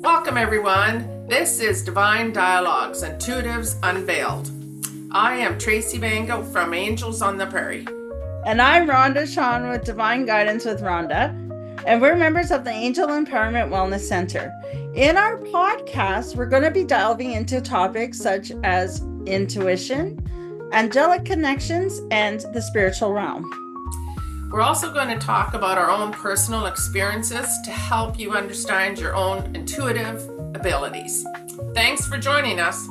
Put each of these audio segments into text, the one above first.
Welcome, everyone. This is Divine Dialogues, Intuitives Unveiled. I am Tracy Mango from Angels on the Prairie. And I'm Rhonda Sean with Divine Guidance with Rhonda, and we're members of the Angel Empowerment Wellness Center. In our podcast, we're going to be delving into topics such as intuition, angelic connections, and the spiritual realm. We're also going to talk about our own personal experiences to help you understand your own intuitive abilities. Thanks for joining us.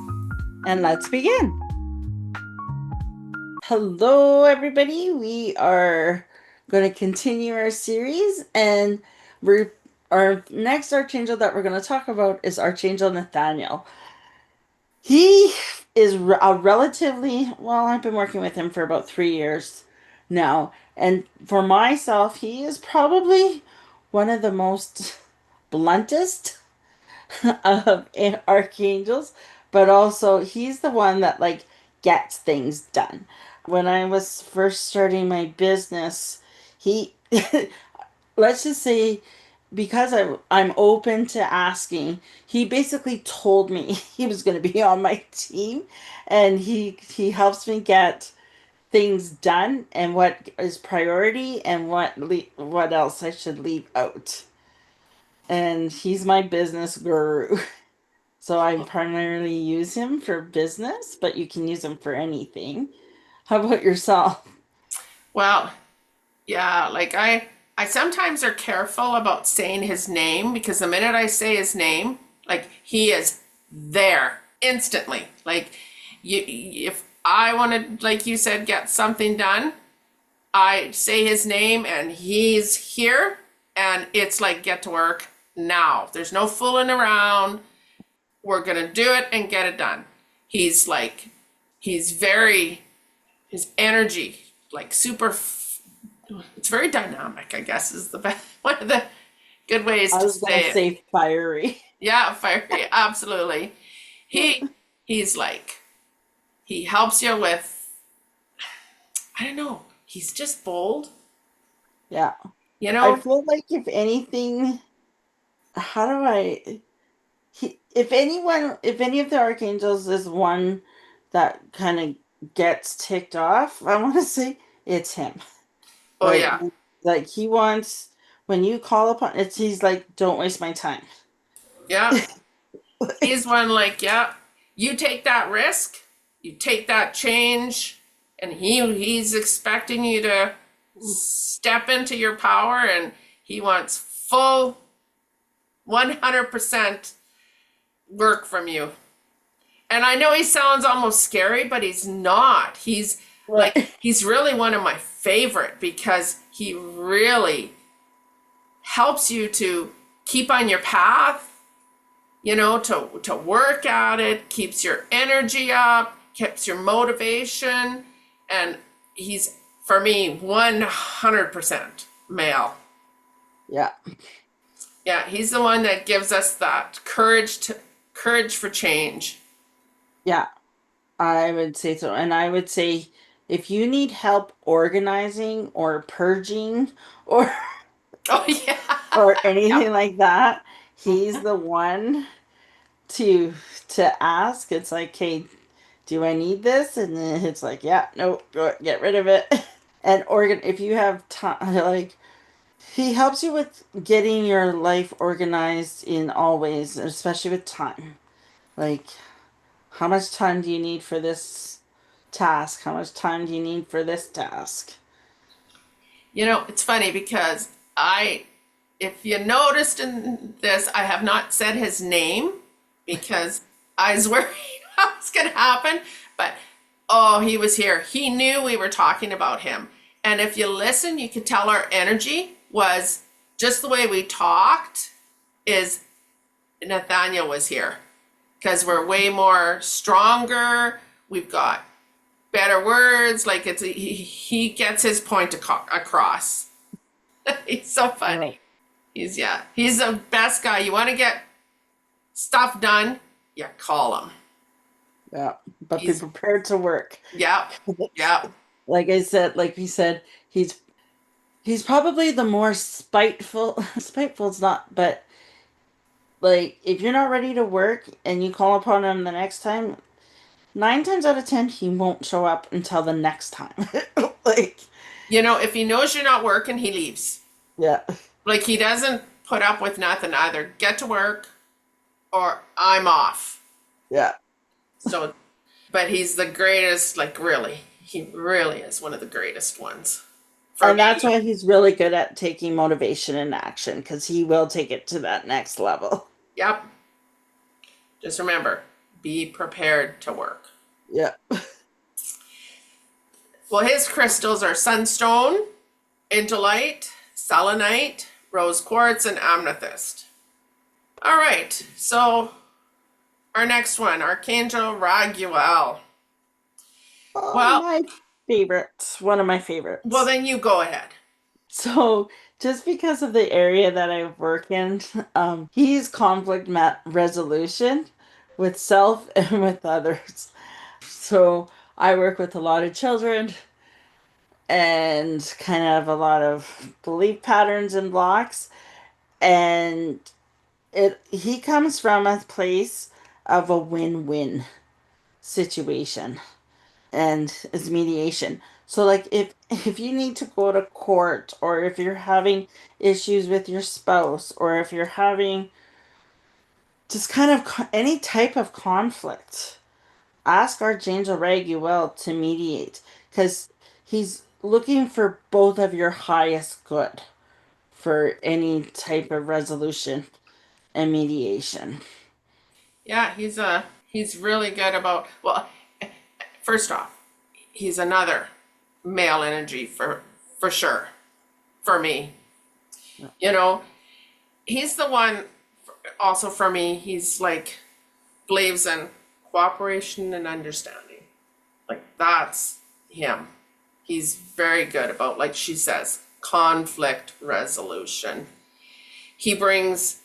And let's begin. Hello, everybody. We are going to continue our series, and our next archangel that we're going to talk about is Archangel Nathaniel. He is a relatively, well, I've been working with him for about 3 years now. And for myself, he is probably one of the most bluntest of archangels, but also he's the one that gets things done. When I was first starting my business, he, let's just say, because I'm open to asking, he basically told me he was going to be on my team, and he helps me get things done and what is priority and what else I should leave out. And he's my business guru. So I primarily use him for business, but you can use him for anything. How about yourself? Well, yeah, I sometimes are careful about saying his name because the minute I say his name, he is there instantly. If I want to, like you said, get something done, I say his name and he's here, and it's like, get to work now. There's no fooling around. We're gonna do it and get it done. He's very, his energy, super, it's very dynamic, I guess is the best, one of the good ways I to was going to say it. say fiery. Yeah, fiery, absolutely. He's he helps you with, I don't know, he's just bold, Yeah. you I know? feel like if anything, how do I if any of the archangels is one that kind of gets ticked off, I want to say it's him. Oh Like yeah, like he wants, when you call upon it, he's like, don't waste my time. yeah. He's one yeah, you take that risk, you take that change, and he's expecting you to step into your power, and he wants full 100% work from you. And I know he sounds almost scary, but he's not. Right. He's really one of my favorite because he really helps you to keep on your path, to work at it, keeps your energy up, keeps your motivation. And he's, for me, 100% male. Yeah. Yeah, he's the one that gives us that courage for change. Yeah. I would say so. And I would say if you need help organizing or purging or Oh yeah. or Yep. anything like that, he's Mhm. the one to ask. It's like, hey, do I need this? And then it's like, yeah, no, get rid of it. And if you have time, like, he helps you with getting your life organized in all ways, especially with time. Like, how much time do you need for this task? How much time do you need for this task? It's funny because if you noticed in this, I have not said his name because I was worried what was going to happen. But oh, he was here. He knew we were talking about him. And if you listen, you could tell our energy was just the way we talked is Nathaniel was here because we're way more stronger. We've got better words. He gets his point across. He's so Right. funny. He's the best guy. You want to get stuff done, you call him. Yeah. But be He's prepared to work. yeah, yeah. Like I said, like we said, he's probably the more spiteful. Spiteful's not, but Like, if you're not ready to work and you call upon him the next time, 9 times out of 10, he won't show up until the next time. Like, You know, if he knows you're not working, he leaves. yeah, Like he doesn't put up with nothing. Either get to work or I'm off. yeah. So, but he's the greatest, like really. He really is one of the greatest ones. For And me, that's why he's really good at taking motivation and action because he will take it to that next level. yep. Just remember, be prepared to work. Yeah. Well, his crystals are sunstone, indolite, selenite, rose quartz, and amethyst. All right, so our next one, Archangel Raguel. Oh, Well, my favorite. One of my well, favorites. then you go ahead. So, just because of the area that I work in, he's conflict resolution with self and with others. So, I work with a lot of children and kind of a lot of belief patterns and blocks. And he comes from a place of a win-win situation and is mediation. So like if you need to go to court or if you're having issues with your spouse or if you're having just kind of any type of conflict, ask Archangel Raguel to mediate because he's looking for both of your highest good for any type of resolution and mediation. Yeah, he's really good about, well, first off, he's another male energy for sure for me. You know, he's the one also for me. He's like believes in cooperation and understanding. Like that's him. He's very good about, like she says, conflict resolution. He brings,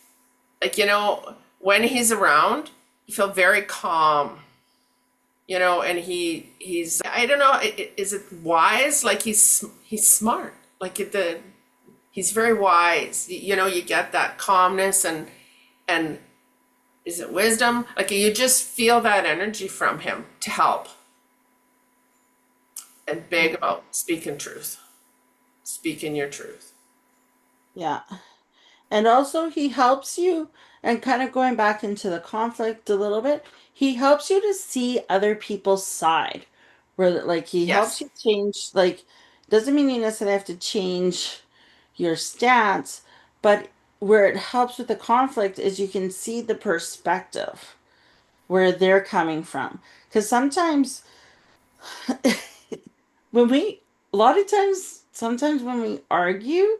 like, you know, when he's around, you feel very calm, you know, and he's, I don't know, is it wise? Like he's smart. Like he's very wise. You know, you get that calmness and is it wisdom? Like you just feel that energy from him to help. And big about speaking truth, speaking your truth. Yeah. And also, he helps you, and kind of going back into the conflict a little bit, he helps you to see other people's side. Where, like, he helps Yes. you change, like, doesn't mean you necessarily have to change your stance, but where it helps with the conflict is you can see the perspective where they're coming from. Because sometimes, when we, a lot of times, sometimes when we argue,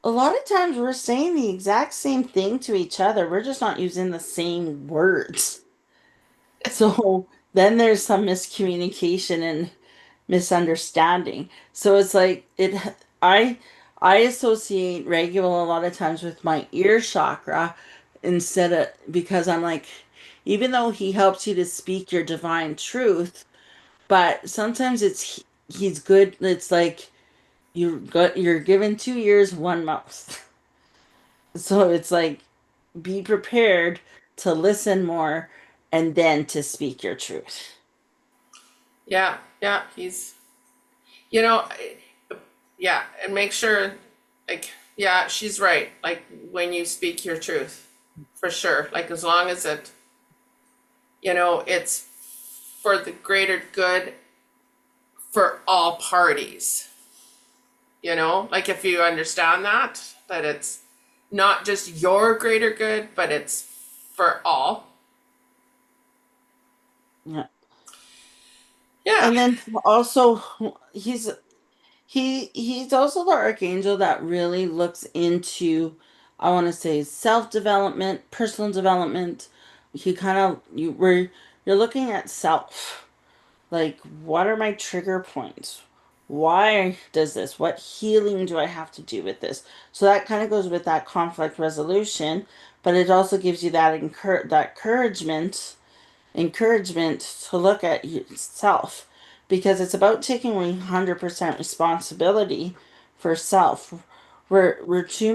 a lot of times we're saying the exact same thing to each other. We're just not using the same words. So then there's some miscommunication and misunderstanding. So it's like I I associate Raguel a lot of times with my ear chakra instead of because I'm like even though he helps you to speak your divine truth, but sometimes he's good. It's like you're given 2 ears, one mouth. So it's like be prepared to listen more and then to speak your truth. Yeah, yeah, he's, you know, yeah, and make sure, like, yeah, she's right. Like, when you speak your truth, for sure. Like, as long as it, you know, it's for the greater good for all parties, you know? Like, if you understand that, that it's not just your greater good, but it's for all. Yeah. Yeah, And then also he's he's also the archangel that really looks into I want to say self-development, personal development. He kind of you where you're looking at self. Like, what are my trigger points? Why does this? What healing do I have to do with this? So that kind of goes with that conflict resolution, but it also gives you that encouragement to look at yourself because it's about taking 100% responsibility for self. We're too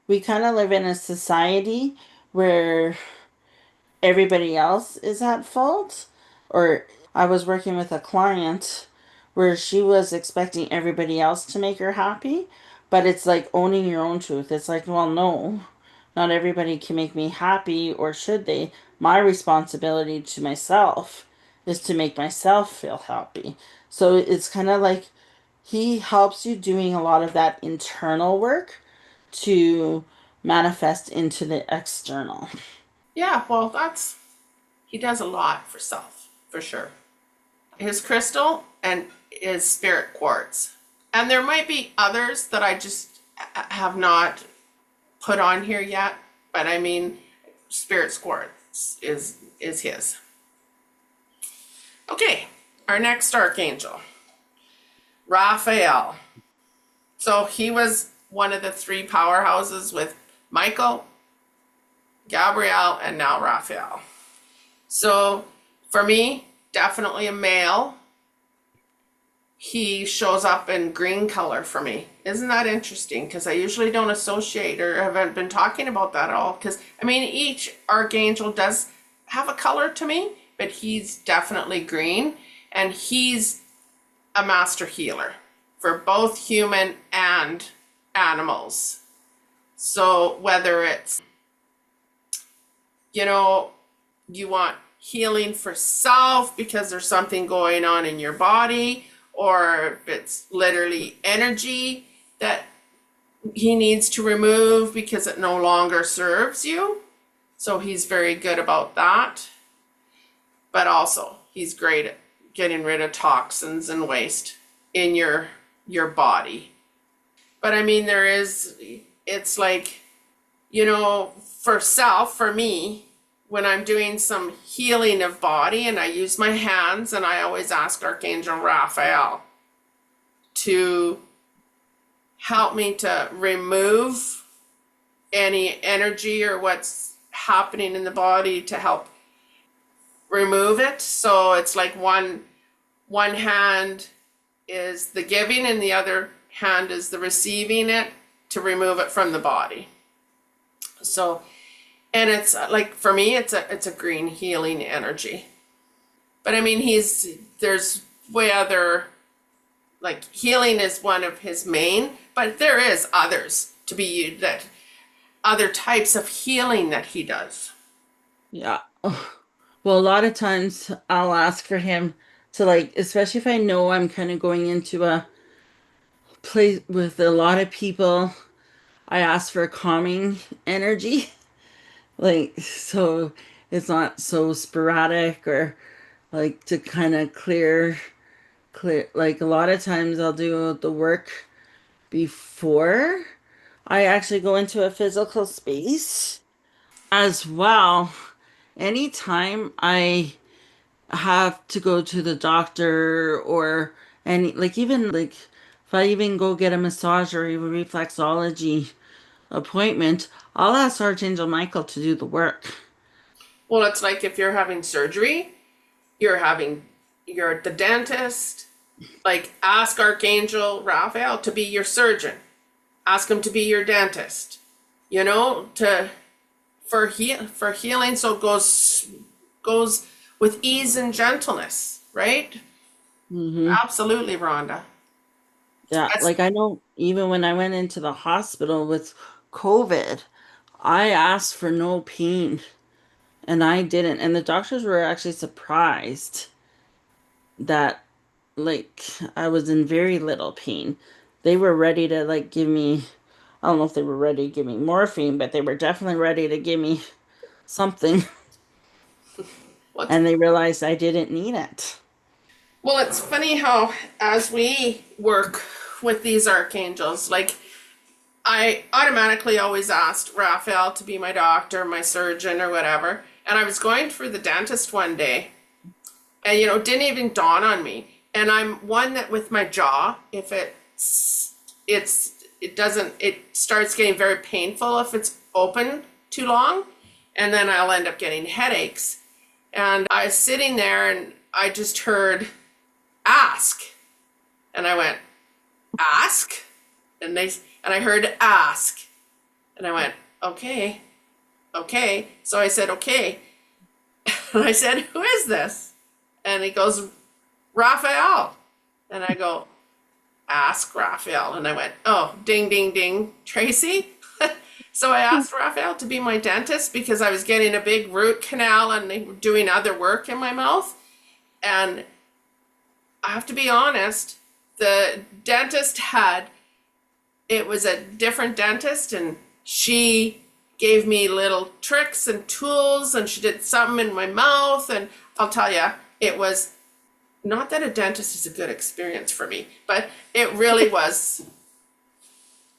we kind of live in a society where everybody else is at fault. Or I was working with a client where she was expecting everybody else to make her happy, but it's like owning your own truth. It's like, well, no, not everybody can make me happy, or should they? My responsibility to myself is to make myself feel happy. So it's kind of like he helps you doing a lot of that internal work to manifest into the external. Yeah, well, he does a lot for self, for sure. His crystal and his spirit quartz. And there might be others that I just have not put on here yet, but I mean, spirit quartz is his. Okay, our next archangel, Raphael. So he was one of the three powerhouses with Michael, Gabriel, and now Raphael. So for me, definitely a male. He shows up in green color for me. Isn't that interesting? Because I usually don't associate or haven't been talking about that at all. Because, I mean, each archangel does have a color to me, but he's definitely green. And he's a master healer for both human and animals. So whether it's, you know, you want healing for self because there's something going on in your body, or if it's literally energy that he needs to remove because it no longer serves you. So he's very good about that. But also, he's great at getting rid of toxins and waste in your body. But I mean, it's like, for self, for me, when I'm doing some healing of body and I use my hands, and I always ask Archangel Raphael to help me to remove any energy or what's happening in the body to help remove it. So it's like one hand is the giving and the other hand is the receiving it to remove it from the body. So, and it's like, for me, it's a green healing energy. But I mean, there's way other, like, healing is one of his main, but there is others to be used, that other types of healing that he does. Yeah. Well, a lot of times I'll ask for him to, like, especially if I know I'm kind of going into a place with a lot of people, I ask for a calming energy. Like, so it's not so sporadic, or like to kind of clear. Like, a lot of times I'll do the work before I actually go into a physical space as well. Anytime I have to go to the doctor, or any, like, even like if I even go get a massage or even reflexology appointment, I'll ask Archangel Michael to do the work. Well, it's like if you're having surgery, you're at the dentist, like, ask Archangel Raphael to be your surgeon. Ask him to be your dentist. To for healing, so it goes with ease and gentleness, right? Hmm. Absolutely, Rhonda. Yeah, That's like I know even when I went into the hospital with COVID, I asked for no pain and I didn't. And the doctors were actually surprised that, like, I was in very little pain. They were ready to, like, give me, I don't know if they were ready to give me morphine, but they were definitely ready to give me something. what's And they realized I didn't need it. Well, it's funny how, as we work with these archangels, like, I automatically always asked Raphael to be my doctor, my surgeon, or whatever. And I was going for the dentist one day, and it didn't even dawn on me. And I'm one that, with my jaw, if it starts getting very painful if it's open too long, and then I'll end up getting headaches. And I was sitting there and I just heard ask, and I went, ask, and I heard ask, And I went, okay, okay. So I said, okay. And I said, who is this? And he goes, Raphael. And I go, ask Raphael. And I went, oh, ding, ding, ding, Tracy. So I asked Raphael to be my dentist because I was getting a big root canal and they were doing other work in my mouth. And I have to be honest, the dentist had, it was a different dentist and she gave me little tricks and tools and she did something in my mouth. And I'll tell you, it was not that a dentist is a good experience for me, but it really was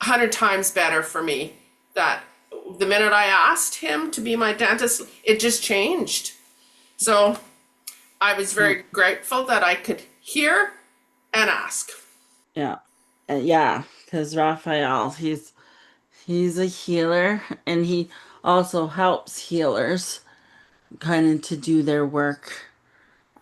100 times better for me that the minute I asked him to be my dentist, it just changed. So I was Yeah. very grateful that I could hear and ask. Yeah. Yeah, because Raphael, he's a healer and he also helps healers kind of to do their work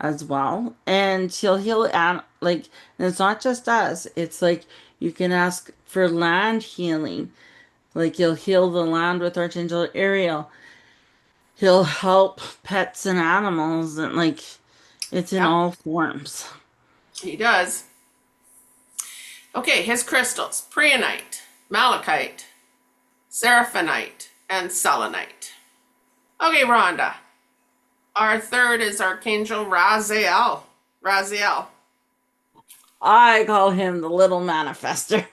as well. And he'll heal and like and it's not just us. It's like you can ask for land healing. Like he'll heal the land with Archangel Ariel. He'll help pets and animals and like it's in Yep, all forms. he does. Okay, his crystals: preonite, malachite, seraphonite, and selenite. Okay, Rhonda. Our third is Archangel Raziel. Raziel. I call him the little manifester.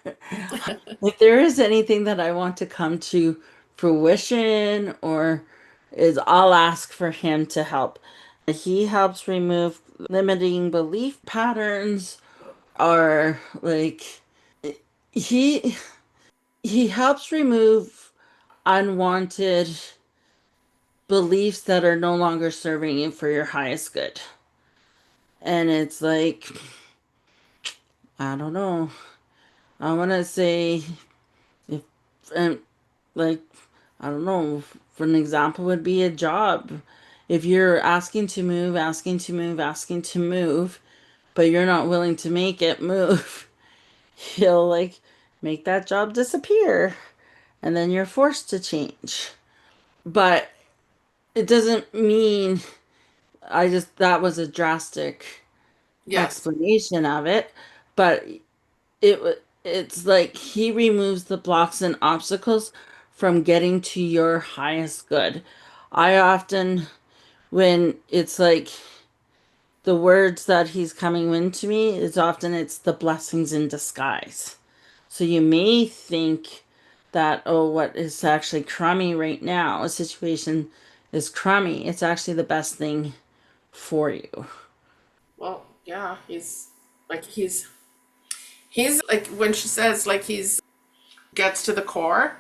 If there is anything that I want to come to fruition or is I'll ask for him to help. He helps remove limiting belief patterns or like he he helps remove unwanted beliefs that are no longer serving you for your highest good. And it's like I don't know. I want to say if and like I don't know, for an example would be a job. If you're asking to move, asking to move, asking to move, but you're not willing to make it move, he'll like make that job disappear and then you're forced to change. But it doesn't mean I just that was a drastic Yes. explanation of it, but it's like he removes the blocks and obstacles from getting to your highest good. I often when it's like the words that he's coming into me is often it's the blessings in disguise. So you may think that oh what is actually crummy right now, a situation is crummy. It's actually the best thing for you. Well, yeah, he's like when she says like he's gets to the core,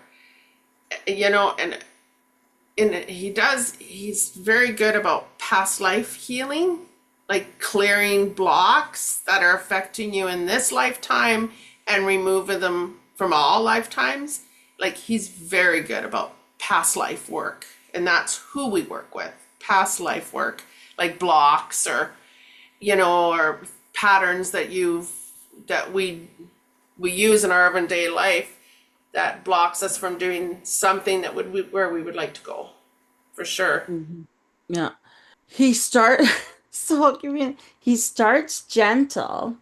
and he's very good about past life healing, like clearing blocks that are affecting you in this lifetime and removing them from all lifetimes. Like he's very good about past life work, and that's who we work with. Past life work, like blocks or patterns that we use in our everyday life that blocks us from doing something that where we would like to go, for sure. Mhm. Yeah. He start so I'll give you he starts gentle,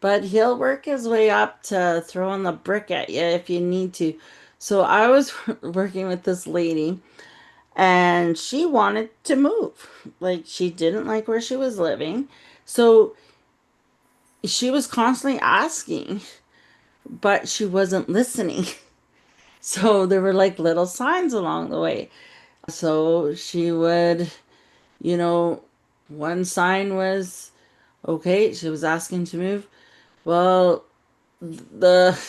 but he'll work his way up to throwing the brick at you if you need to. So I was working with this lady and she wanted to move. Like she didn't like where she was living. So she was constantly asking, but she wasn't listening. So there were like little signs along the way. So she would, you know, one sign was okay, she was asking to move. Well, the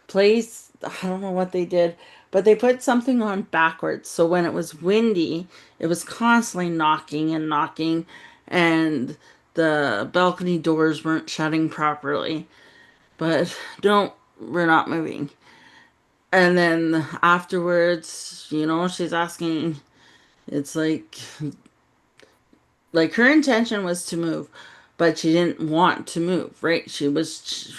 place, I don't know what they did, but they put something on backwards. So when it was windy, it was constantly knocking and knocking, and the balcony doors weren't shutting properly. But don't, we're not moving. And then afterwards, she's asking, it's like her intention was to move, but she didn't want to move, right? She was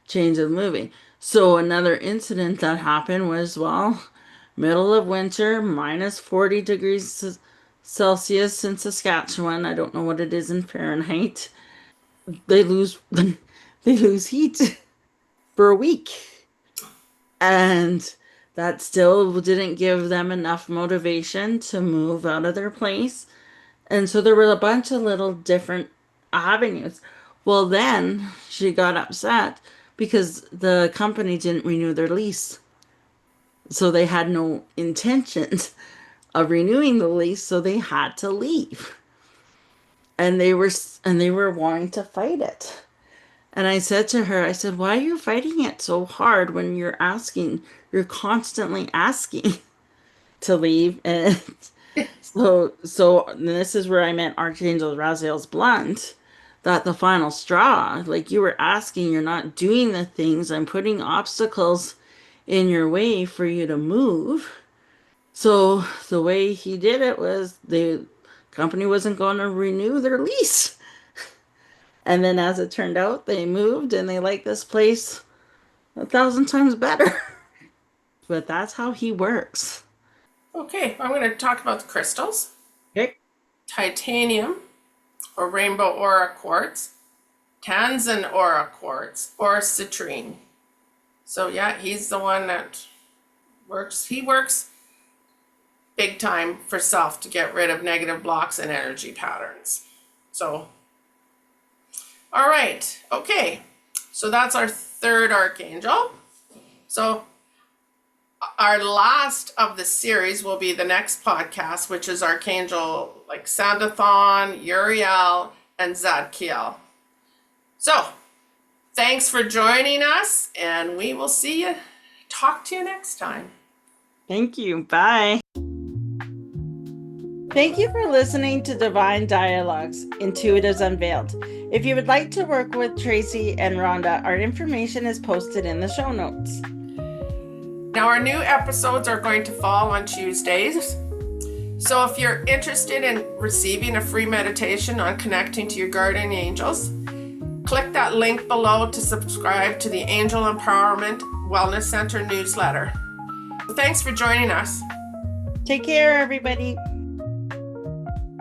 change of moving. So another incident that happened was, well, middle of winter, minus 40 degrees Celsius in Saskatchewan. I don't know what it is in Fahrenheit. They lose they lose heat for a week. And that still didn't give them enough motivation to move out of their place. And so there were a bunch of little different avenues. Well, then she got upset because the company didn't renew their lease. So they had no intentions of renewing the lease, so they had to leave. And they were wanting to fight it. And I said to her, I said, "Why are you fighting it so hard when you're constantly asking to leave?" And so this is where I met Archangel Raziel's blunt, that the final straw, like you were asking, you're not doing the things, I'm putting obstacles in your way for you to move. So the way he did it was the company wasn't going to renew their lease. And then as it turned out, they moved and they like this place 1,000 times better. But that's how he works. Okay, I'm going to talk about the crystals. Okay. Titanium, or rainbow aura quartz, Tanzan aura quartz, or citrine. So yeah, he's the one that works. He works big time for self to get rid of negative blocks and energy patterns. So, all right, okay. So that's our third archangel. So our last of the series will be the next podcast, which is Archangel like Sandathon, Uriel, and Zadkiel. So thanks for joining us, and we will talk to you next time. Thank you. Bye. Thank you for listening to Divine Dialogues, Intuitives Unveiled. If you would like to work with Tracy and Rhonda, our information is posted in the show notes. Now, our new episodes are going to fall on Tuesdays. So if you're interested in receiving a free meditation on connecting to your guardian angels, click that link below to subscribe to the Angel Empowerment Wellness Center newsletter. Thanks for joining us. Take care, everybody.